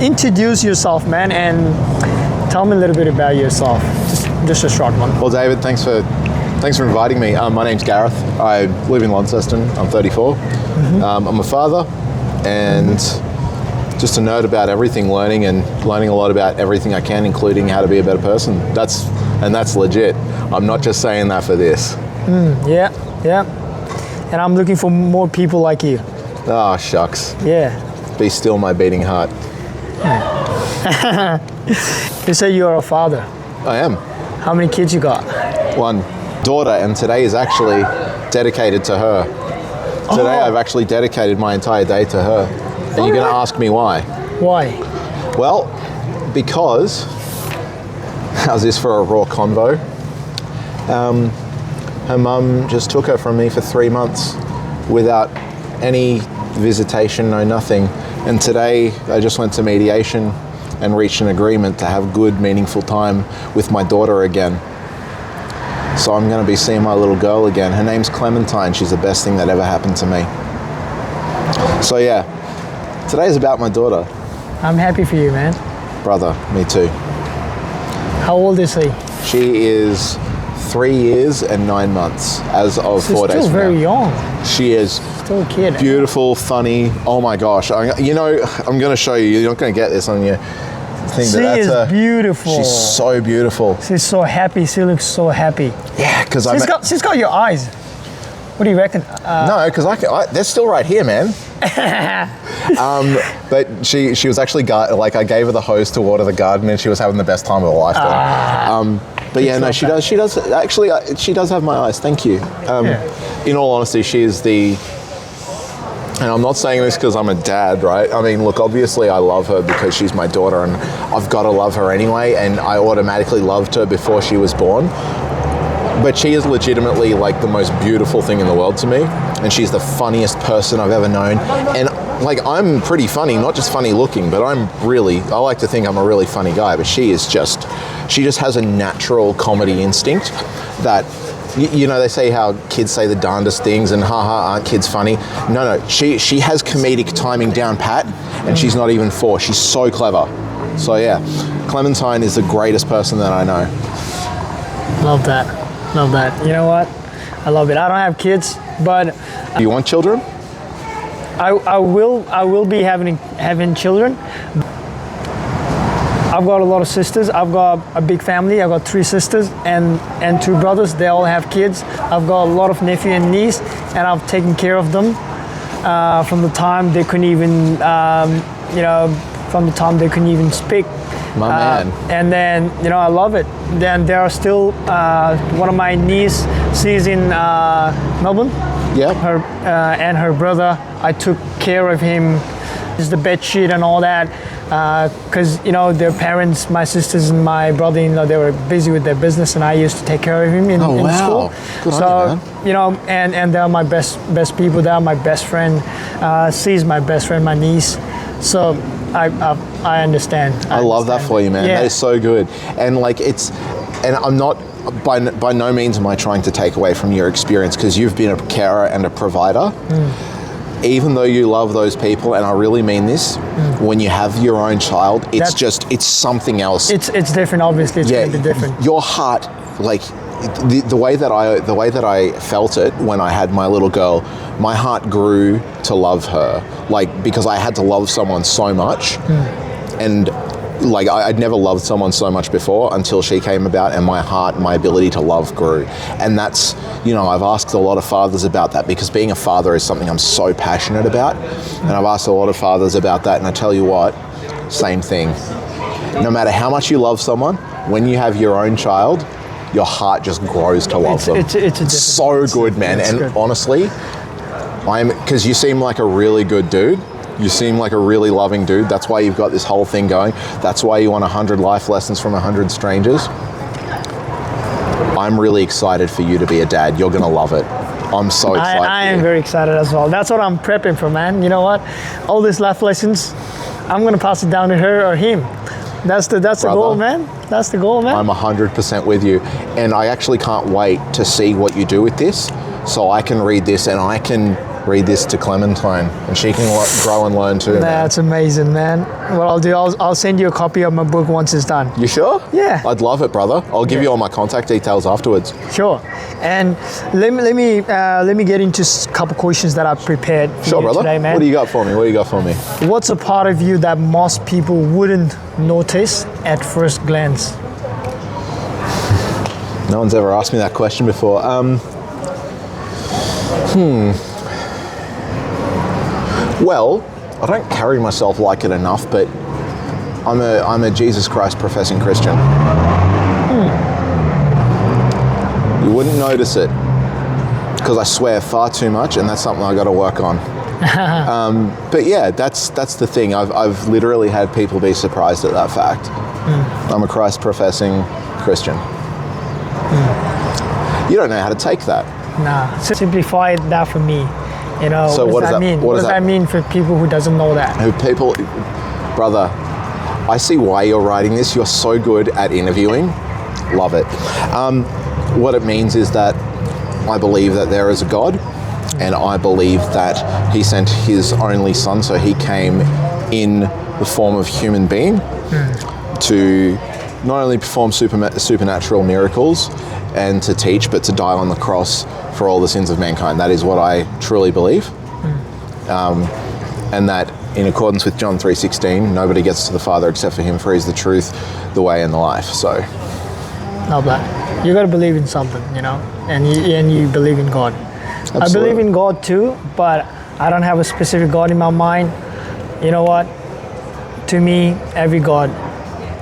Introduce yourself, man, and tell me a little bit about yourself. Just a short one. Well, David, thanks for inviting me. My name's Gareth. I live in Launceston. I'm 34. I'm a father, and just a nerd about everything, learning a lot about everything I can, including how to be a better person. That's legit. I'm not just saying that for this. Yeah. And I'm looking for more people like you. Oh, shucks. Yeah. Be still, my beating heart. You say you're a father. I am. How many kids you got? One daughter, and today is actually dedicated to her. Today I've actually dedicated my entire day to her. And you're going to ask me why? Why? Well, because, how's this for a raw convo? Her mum just took her from me for 3 months without any visitation, no nothing. And today I just went to mediation and reached an agreement to have good, meaningful time with my daughter again. So I'm going to be seeing my little girl again. Her name's Clementine. She's the best thing that ever happened to me. So yeah. Today's about my daughter. I'm happy for you, man. Brother, me too. How old is she? She is 3 years and 9 months as of 4 days. She's still very young. She is still a kid. Beautiful, funny. Oh my gosh. I'm going to show you. You're not going to get this on your thing. She is beautiful. She's so beautiful. She's so happy. She looks so happy. Yeah, because she's got your eyes. What do you reckon? No, because they're still right here, man. But she was actually I gave her the hose to water the garden, and she was having the best time of her life. But yeah, no, she does actually. She does have my eyes. Thank you. In all honesty, she is and I'm not saying this because I'm a dad, right? I mean, look, obviously I love her because she's my daughter, and I've got to love her anyway, and I automatically loved her before she was born. But she is legitimately like the most beautiful thing in the world to me, and she's the funniest person I've ever known. And like, I'm pretty funny, not just funny looking, but I like to think I'm a really funny guy. But she just has a natural comedy instinct that, they say how kids say the darndest things and haha, aren't kids funny? No, she has comedic timing down pat, and she's not even 4. She's so clever. So yeah, Clementine is the greatest person that I know. Love that. You know what? I love it. I don't have kids, but do you want children? I will be having children. I've got a lot of sisters. I've got a big family. I've got 3 sisters and 2 brothers. They all have kids. I've got a lot of nephew and niece, and I've taken care of them from the time they couldn't even, speak. My man. And then, I love it. Then there are still, one of my niece, she's in Melbourne. Yeah. And her brother, I took care of him, just the bed sheet and all that. Because, their parents, my sisters and my brother-in-law, they were busy with their business, and I used to take care of him in school. Good on you, man. And they're my best people. They're my best friend. She's my best friend, my niece. So I understand. I love that for you, man. Yeah. That is so good. And I'm not, by no means am I trying to take away from your experience, because you've been a carer and a provider. Even though you love those people, and I really mean this, when you have your own child, it's something else. It's different, obviously. It's going to be different. Your heart, like, the way that I felt it when I had my little girl, my heart grew to love her, because I had to love someone so much, and I'd never loved someone so much before until she came about, and my ability to love grew. And that's, I've asked a lot of fathers about that, because being a father is something I'm so passionate about, and I've asked a lot of fathers about that, and I tell you what, same thing. No matter how much you love someone, when you have your own child, your heart just grows to love them. It's so good, man. And good. Honestly, because you seem like a really good dude. You seem like a really loving dude. That's why you've got this whole thing going. That's why you want 100 life lessons from 100 strangers. I'm really excited for you to be a dad. You're going to love it. I'm so excited. I am very excited as well. That's what I'm prepping for, man. You know what? All these life lessons, I'm going to pass it down to her or him. That's the goal, man. That's the goal, man. I'm 100% with you. And I actually can't wait to see what you do with this, so I can read this and I can read this to Clementine, and she can grow and learn too. That's amazing, man. What I'll do, I'll send you a copy of my book once it's done. You sure? Yeah. I'd love it, brother. I'll give you all my contact details afterwards. Sure. And let me get into a couple questions that I've prepared for Sure, you brother. today, man. What do you got for me? What's a part of you that most people wouldn't notice at first glance? No one's ever asked me that question before. Well, I don't carry myself like it enough, but I'm a Jesus Christ professing Christian. You wouldn't notice it because I swear far too much, and that's something I got to work on. But yeah, that's the thing. I've literally had people be surprised at that fact. I'm a Christ professing Christian. You don't know how to take that. Nah, simplify that for me. You know, So what does that mean? What does that mean for people who doesn't know that? Brother, I see why you're writing this. You're so good at interviewing. Love it. What it means is that I believe that there is a God, and I believe that he sent his only son, so he came in the form of human being to not only perform supernatural miracles and to teach, but to die on the cross for all the sins of mankind. That is what I truly believe. And that in accordance with John 3:16, nobody gets to the Father except for him, for he's the truth, the way, and the life. So, Love that. You got to believe in something, you know, and you believe in God. absolutely. I believe in God too, but I don't have a specific God in my mind. You know what? To me, every God,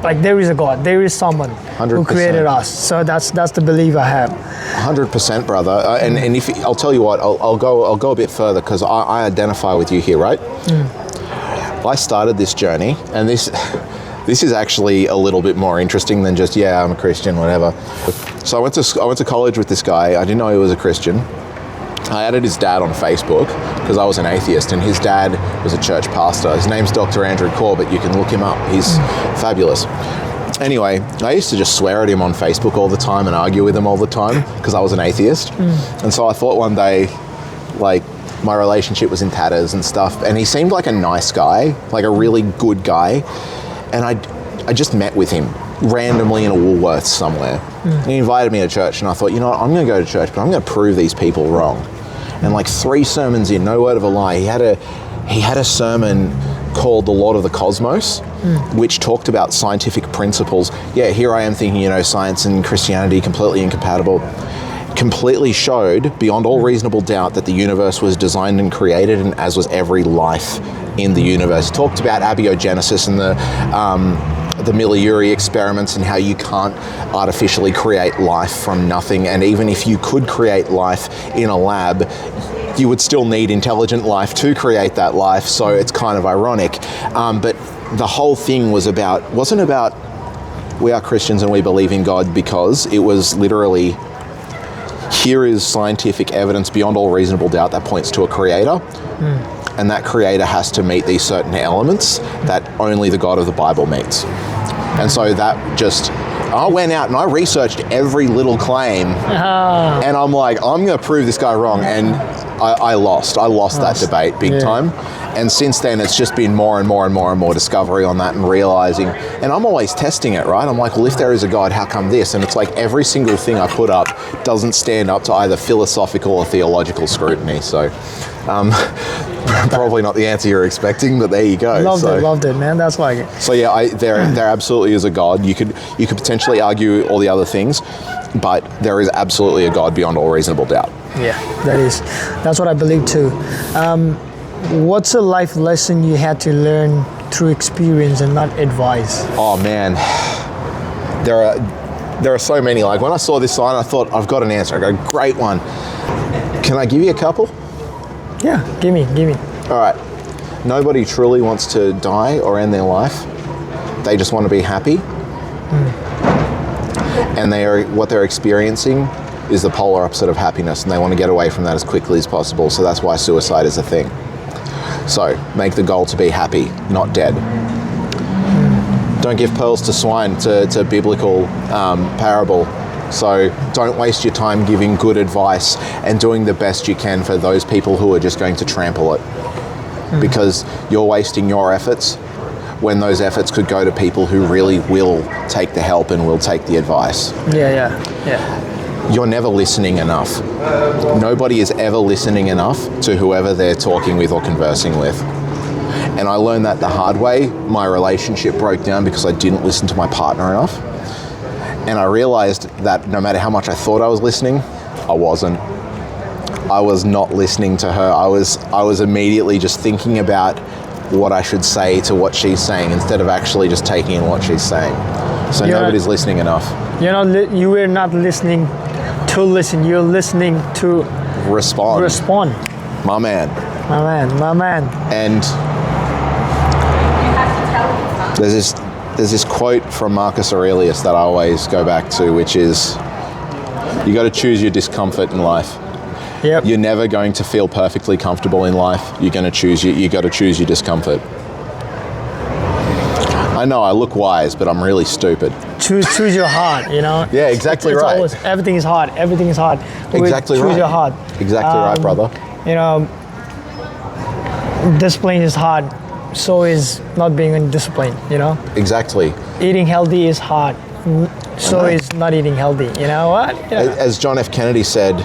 like there is a God, there is someone who 100%. created us. So that's the belief I have. 100%, brother. And if I'll tell you what, I'll go a bit further because I identify with you here, right? I started this journey, and this is actually a little bit more interesting than just I'm a Christian, whatever. So I went to college with this guy. I didn't know he was a Christian. I added his dad on Facebook because I was an atheist, and his dad was a church pastor. His name's Dr. Andrew Corbett. You can look him up. He's fabulous. Anyway, I used to just swear at him on Facebook all the time and argue with him all the time because I was an atheist. And so I thought one day, like, my relationship was in tatters and stuff, and he seemed like a nice guy, like a really good guy. And I just met with him randomly in a Woolworths somewhere. He invited me to church, and I thought, you know what, I'm going to go to church, but I'm going to prove these people wrong. And like 3 sermons in, no word of a lie, he had a sermon called The Lord of the Cosmos, which talked about scientific principles. Yeah, here I am thinking, you know, science and Christianity completely incompatible. Completely showed beyond all reasonable doubt that the universe was designed and created, and as was every life in the universe. He talked about abiogenesis and the Miller-Urey experiments and how you can't artificially create life from nothing, and even if you could create life in a lab, you would still need intelligent life to create that life, so it's kind of ironic. But the whole thing wasn't about we are Christians and we believe in God, because it was literally, here is scientific evidence beyond all reasonable doubt that points to a creator, and that creator has to meet these certain elements that only the God of the Bible meets. And so that just, I went out and I researched every little claim, and I'm like, I'm going to prove this guy wrong, and I lost that debate big time. And since then, it's just been more and more and more and more discovery on that and realizing, and I'm always testing it, right? I'm like, well, if there is a God, how come this? And it's like every single thing I put up doesn't stand up to either philosophical or theological scrutiny. So probably not the answer you're expecting, but there you go. Loved it, man. That's like it. So yeah, there absolutely is a God. You could potentially argue all the other things, but there is absolutely a God beyond all reasonable doubt. Yeah, that's what I believe too. What's a life lesson you had to learn through experience and not advice? Oh man, there are so many. Like when I saw this sign, I thought, I've got an answer. I go, great one. Can I give you a couple? Yeah, give me. All right. Nobody truly wants to die or end their life. They just want to be happy. And what they're experiencing is the polar opposite of happiness, and they want to get away from that as quickly as possible. So that's why suicide is a thing. So make the goal to be happy, not dead. Don't give pearls to swine. It's a biblical parable So don't waste your time giving good advice and doing the best you can for those people who are just going to trample it. Because you're wasting your efforts when those efforts could go to people who really will take the help and will take the advice. Yeah. You're never listening enough. Nobody is ever listening enough to whoever they're talking with or conversing with. And I learned that the hard way. My relationship broke down because I didn't listen to my partner enough. And I realized that no matter how much I thought I was listening, I wasn't. I was not listening to her. I was immediately just thinking about what I should say to what she's saying instead of actually just taking in what she's saying. So nobody's listening enough. You were not listening to listen. You're listening to respond. My man. And there's this quote from Marcus Aurelius that I always go back to, which is, you got to choose your discomfort in life. Yep. You're never going to feel perfectly comfortable in life. You got to choose your discomfort. I know I look wise, but I'm really stupid. Choose your heart, Yeah, exactly right. Always, everything is hard. Exactly right. Choose your heart. Exactly right, brother. Discipline is hard. So is not being undisciplined, Exactly. Eating healthy is hard. So is not eating healthy. You know what? As John F. Kennedy said,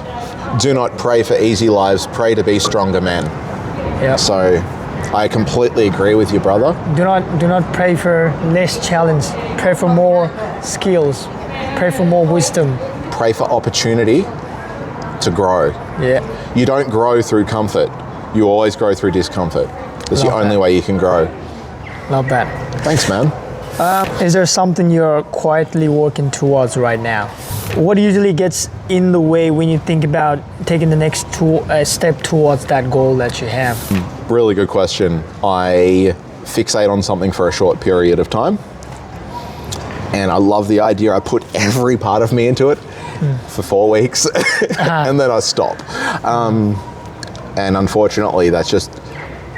do not pray for easy lives, pray to be stronger men. Yep. So I completely agree with you, brother. Do not pray for less challenge. Pray for more skills. Pray for more wisdom. Pray for opportunity to grow. Yeah. You don't grow through comfort. You always grow through discomfort. That's the only way you can grow. Love that. Thanks, man. Is there something you're quietly working towards right now? What usually gets in the way when you think about taking the next step towards that goal that you have? Really good question. I fixate on something for a short period of time. And I love the idea. I put every part of me into it for 4 weeks and then I stop. And unfortunately, that's just,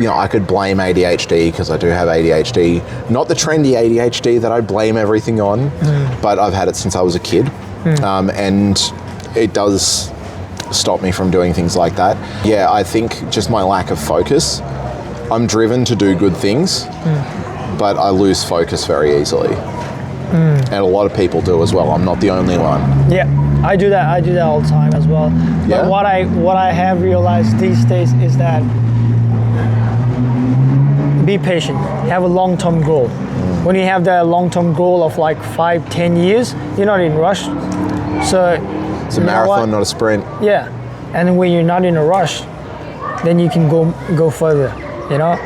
I could blame ADHD because I do have ADHD. Not the trendy ADHD that I blame everything on, but I've had it since I was a kid. And it does stop me from doing things like that. Yeah, I think just my lack of focus. I'm driven to do good things, but I lose focus very easily. And a lot of people do as well. I'm not the only one. Yeah, I do that all the time as well. But what I have realized these days is that be patient, have a long-term goal. When you have that long-term goal of like 5-10 years, you're not in a rush. So it's a marathon, not a sprint. Yeah, and when you're not in a rush, then you can go further.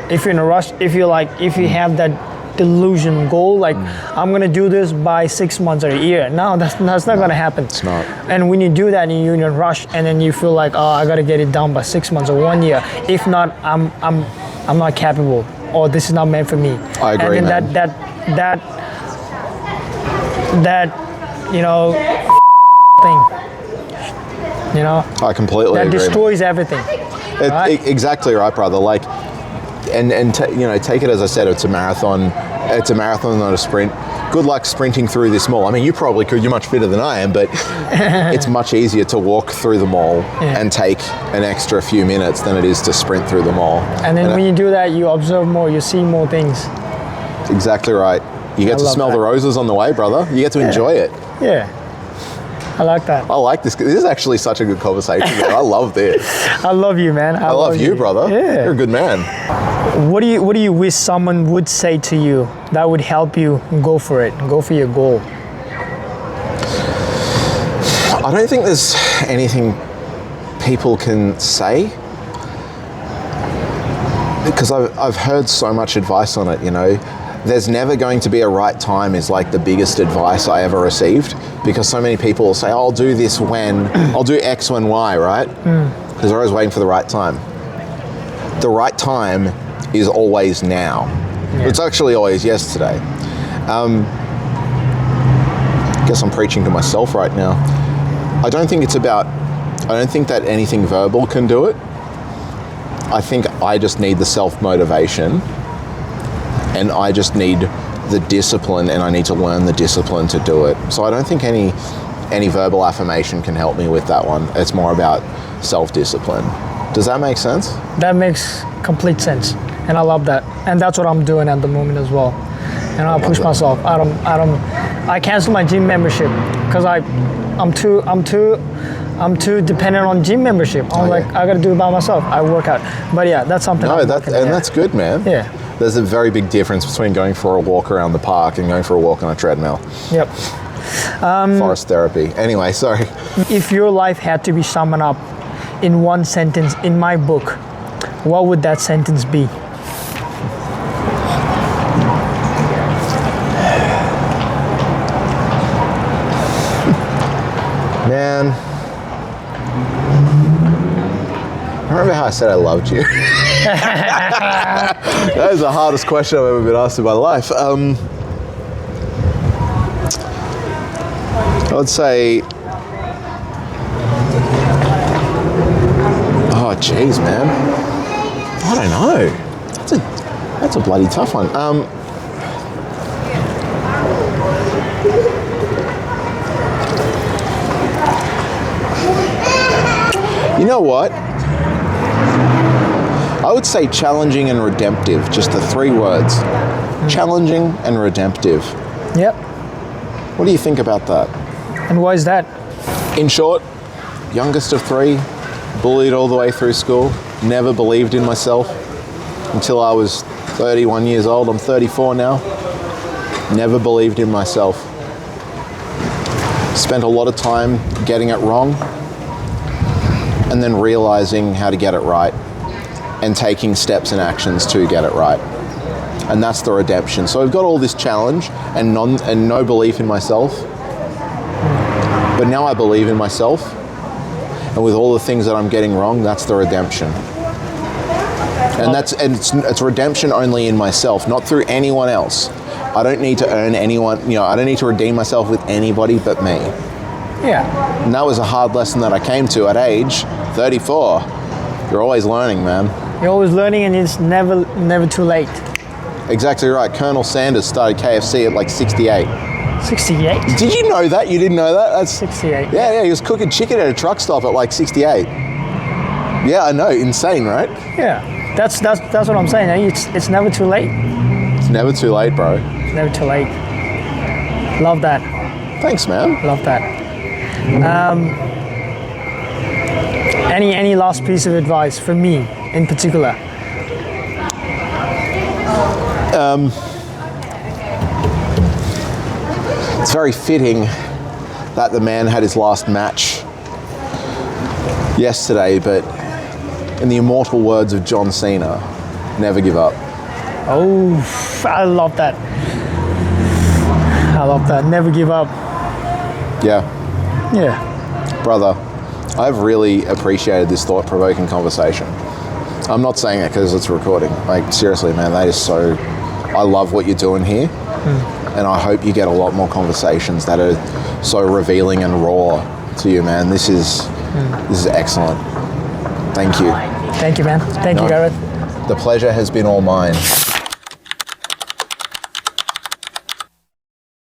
If you're in a rush, if you have that delusion goal, like I'm gonna do this by 6 months or a year. No, that's not gonna happen. It's not. And when you do that and you're in a rush, and then you feel like, oh, I gotta get it done by 6 months or 1 year. If not, I'm not capable, or this is not meant for me. I agree, and then man. that thing, I completely that agree. destroys everything. Right? Exactly right, brother. Like, take it as I said, it's a marathon. It's a marathon, not a sprint. Good luck sprinting through this mall. I mean, you probably could. You're much fitter than I am, but it's much easier to walk through the mall and take an extra few minutes than it is to sprint through the mall. And then when you do that, you observe more. You see more things. Exactly right. You get to smell the roses on the way, brother. You get to enjoy it. Yeah. I like that. I like this. This is actually such a good conversation. I love this. I love you, man. I love you, brother. Yeah. You're a good man. What do you wish someone would say to you that would help you go for it, go for your goal? I don't think there's anything people can say, because I've heard so much advice on it, There's never going to be a right time is like the biggest advice I ever received, because so many people will say, I'll do this when, I'll do X when Y, right? Because they're always waiting for the right time. The right time is always now. Yeah. It's actually always yesterday. Guess I'm preaching to myself right now. I don't think that anything verbal can do it. I think I just need the self-motivation, and I just need the discipline, and I need to learn the discipline to do it. So I don't think any verbal affirmation can help me with that one. It's more about self-discipline. Does that make sense? That makes complete sense, and I love that. And that's what I'm doing at the moment as well. And I push myself. I cancel my gym membership because I'm too dependent on gym membership. I'm like, I gotta do it by myself. I work out. But yeah, that's something. That's good, man. Yeah. There's a very big difference between going for a walk around the park and going for a walk on a treadmill. Yep. Forest therapy. Anyway, sorry. If your life had to be summed up in one sentence in my book, what would that sentence be? Man, remember how I said I loved you? That is the hardest question I've ever been asked in my life. I would say, oh jeez, man, I don't know. That's a bloody tough one. You know what? I would say challenging and redemptive, just the 3 words. Challenging and redemptive. Yep. What do you think about that? And why is that? In short, youngest of 3, bullied all the way through school, never believed in myself until I was 31 years old. I'm 34 now. Never believed in myself. Spent a lot of time getting it wrong and then realizing how to get it right and taking steps and actions to get it right. And that's the redemption. So I've got all this challenge and no belief in myself, but now I believe in myself, and with all the things that I'm getting wrong, that's the redemption. And it's redemption only in myself, not through anyone else. I don't need to earn anyone, I don't need to redeem myself with anybody but me. Yeah. And that was a hard lesson that I came to at age 34. You're always learning, man. You're always learning, and it's never too late. Exactly right. Colonel Sanders started KFC at like 68. 68? Did you know that? You didn't know that? That's 68. Yeah, he was cooking chicken at a truck stop at like 68. Yeah, I know. Insane, right? Yeah. That's what I'm saying. It's never too late. It's never too late, bro. It's never too late. Love that. Thanks, man. Love that. Any last piece of advice for me in particular? It's very fitting that the man had his last match yesterday, but in the immortal words of John Cena, never give up. Oh, I love that. I love that. Never give up. Yeah. Yeah. Brother, I've really appreciated this thought-provoking conversation. I'm not saying it because it's recording. Like, seriously, man, that is so... I love what you're doing here. And I hope you get a lot more conversations that are so revealing and raw to you, man. This is excellent. Thank you. Thank you, man. Thank you, Gareth. The pleasure has been all mine.